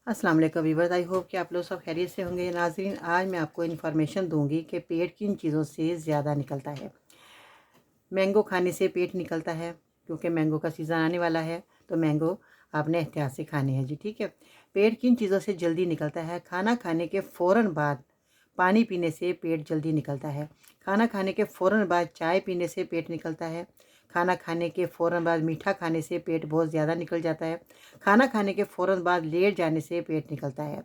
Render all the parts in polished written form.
अस्सलाम वालेकुम viewers, I hope कि आप लोग सब खैरियत से होंगे। नाज़रीन, आज मैं आपको इन्फॉर्मेशन दूंगी कि पेट किन चीज़ों से ज़्यादा निकलता है। मैंगो खाने से पेट निकलता है, क्योंकि मैंगो का सीज़न आने वाला है, तो मैंगो आपने एहतियात से खाने हैं जी, ठीक है। पेट किन चीज़ों से जल्दी निकलता है? खाना खाने के फ़ौरन बाद पानी पीने से पेट जल्दी निकलता है। खाना खाने के फ़ौरन बाद चाय पीने से पेट निकलता है। खाना खाने के फ़ौरन बाद मीठा खाने से पेट बहुत ज़्यादा निकल जाता है। खाना खाने के फ़ौरन बाद लेट जाने से पेट निकलता है।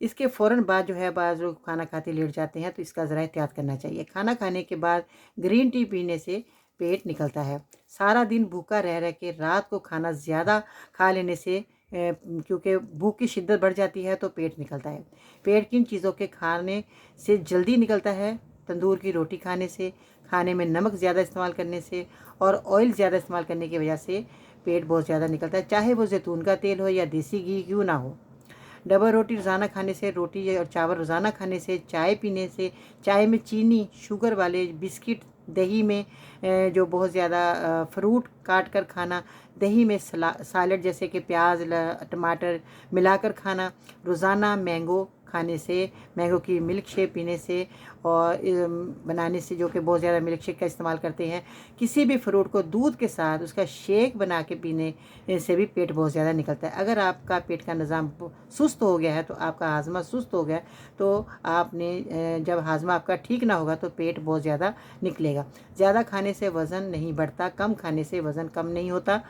इसके फ़ौरन बाद जो है, बाज़ लोग खाना खाते लेट जाते हैं, तो इसका ज़रा एहतियात करना चाहिए। खाना खाने के बाद ग्रीन टी पीने से पेट निकलता है। सारा दिन भूखा रह रह के रात को खाना ज़्यादा खा लेने से क्योंकि भूख की शिद्दत बढ़ जाती है, तो पेट निकलता है। पेट किन चीज़ों के खाने से जल्दी निकलता है? तंदूर की रोटी खाने से, खाने में नमक ज़्यादा इस्तेमाल करने से और ऑयल ज़्यादा इस्तेमाल करने की वजह से पेट बहुत ज़्यादा निकलता है, चाहे वो जैतून का तेल हो या देसी घी क्यों ना हो। डबल रोटी रोज़ाना खाने से, रोटी और चावल रोज़ाना खाने से, चाय पीने से, चाय में चीनी, शुगर वाले बिस्किट, दही में जो बहुत ज़्यादा फ्रूट काट कर खाना, दही में सालड जैसे कि प्याज टमाटर मिलाकर खाना, रोज़ाना मैंगो खाने से, मैंगो की मिल्क शेक पीने से और बनाने से, जो कि बहुत ज़्यादा मिल्क शेक का इस्तेमाल करते हैं। किसी भी फ्रूट को दूध के साथ उसका शेक बना के पीने से भी पेट बहुत ज़्यादा निकलता है। अगर आपका पेट का निज़ाम सुस्त हो गया है, तो आपका हाजमा सुस्त हो गया है, तो आपने जब हाजमा आपका ठीक ना होगा तो पेट बहुत ज़्यादा निकलेगा। ज़्यादा खाने से वज़न नहीं बढ़ता, कम खाने से वज़न कम नहीं होता।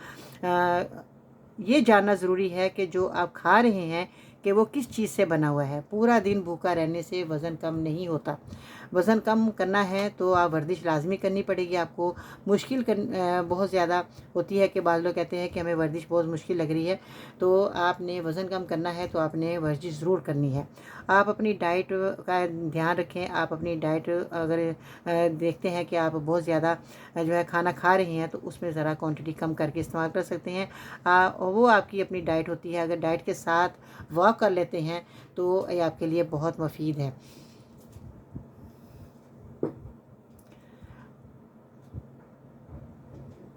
ये जानना ज़रूरी है कि जो आप खा रहे हैं कि वो किस चीज़ से बना हुआ है। पूरा दिन भूखा रहने से वज़न कम नहीं होता। वज़न कम करना है तो आप वर्जिश लाजमी करनी पड़ेगी आपको। मुश्किल बहुत ज़्यादा होती है कि बाज़ लोग कहते हैं कि हमें वर्जिश बहुत मुश्किल लग रही है, तो आपने वज़न कम करना है तो आपने वर्जिश ज़रूर करनी है। आप अपनी डाइट का ध्यान रखें। आप अपनी डाइट अगर देखते हैं कि आप बहुत ज़्यादा जो है खाना खा रहे हैं, तो उसमें ज़रा क्वांटिटी कम करके इस्तेमाल कर सकते हैं। वो आपकी अपनी डाइट होती है। अगर डाइट के साथ वॉक कर लेते हैं तो ये आपके लिए बहुत मुफीद है।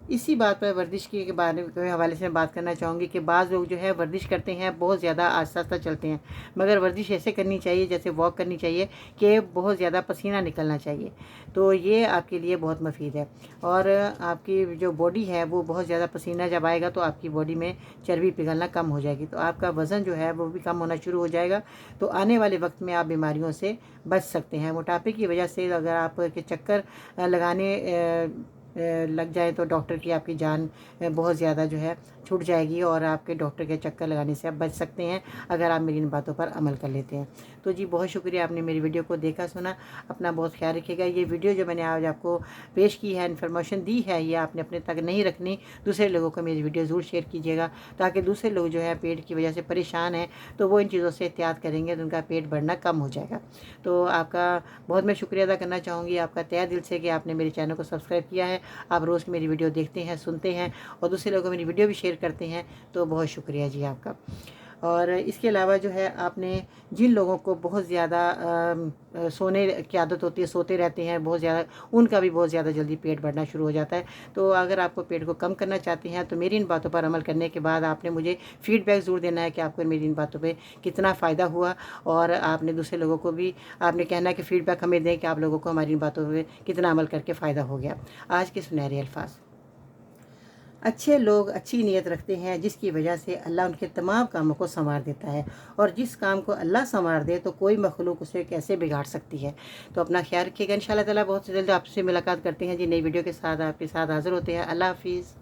इसी बात पर वर्जिश के बारे के हवाले से मैं बात करना चाहूँगी कि बाज़ लोग जो है वर्जिश करते हैं, बहुत ज़्यादा आहिस्ता आहिस्ता चलते हैं, मगर वर्जिश ऐसे करनी चाहिए जैसे वॉक करनी चाहिए कि बहुत ज़्यादा पसीना निकलना चाहिए। तो ये आपके लिए बहुत मुफीद है। और आपकी जो बॉडी है वो बहुत ज़्यादा पसीना जब आएगा तो आपकी बॉडी में चर्बी पिघलना कम हो जाएगी, तो आपका वज़न जो है वो भी कम होना शुरू हो जाएगा। तो आने वाले वक्त में आप बीमारियों से बच सकते हैं। मोटापे की वजह से अगर आपके चक्कर लगाने लग जाए तो डॉक्टर की आपकी जान बहुत ज़्यादा जो है छूट जाएगी और आपके डॉक्टर के चक्कर लगाने से आप बच सकते हैं, अगर आप मेरी इन बातों पर अमल कर लेते हैं। तो जी बहुत शुक्रिया, आपने मेरी वीडियो को देखा सुना। अपना बहुत ख्याल रखिएगा। ये वीडियो जो मैंने आज आपको पेश की है, इन्फॉर्मेशन दी है, ये आपने अपने तक नहीं रखनी, दूसरे लोगों को मेरी वीडियो ज़रूर शेयर कीजिएगा, ताकि दूसरे लोग जो है पेट की वजह से परेशान हैं तो वो इन चीज़ों से एहतियात करेंगे तो उनका पेट बढ़ना कम हो जाएगा। तो आपका बहुत मैं शुक्रिया अदा करना चाहूँगी, आपका तहे दिल से, कि आपने मेरे चैनल को सब्सक्राइब किया है, आप रोज़ मेरी वीडियो देखते हैं, सुनते हैं और दूसरे लोगों को मेरी वीडियो भी शेयर करते हैं, तो बहुत शुक्रिया जी आपका। और इसके अलावा जो है, आपने जिन लोगों को बहुत ज़्यादा सोने की आदत होती है, सोते रहते हैं बहुत ज़्यादा, उनका भी बहुत ज़्यादा जल्दी पेट बढ़ना शुरू हो जाता है। तो अगर आपको पेट को कम करना चाहते हैं तो मेरी इन बातों पर अमल करने के बाद आपने मुझे फ़ीडबैक ज़रूर देना है कि आपको मेरी इन बातों पे कितना फ़ायदा हुआ, और आपने दूसरे लोगों को भी आपने कहना है कि फ़ीडबैक हमें दें कि आप लोगों को हमारी इन बातों पे कितना अमल करके फ़ायदा हो गया। आज के सुनहरे अल्फाज: अच्छे लोग अच्छी नीयत रखते हैं, जिसकी वजह से अल्लाह उनके तमाम कामों को संवार देता है, और जिस काम को अल्लाह संवार दे तो कोई मखलूक उसे कैसे बिगाड़ सकती है। तो अपना ख्याल रखिएगा। इंशाअल्लाह ताला बहुत जल्द आपसे मुलाकात करते हैं जी, नई वीडियो के साथ आपके साथ हाज़िर होते हैं। अल्लाह हाफ़िज़।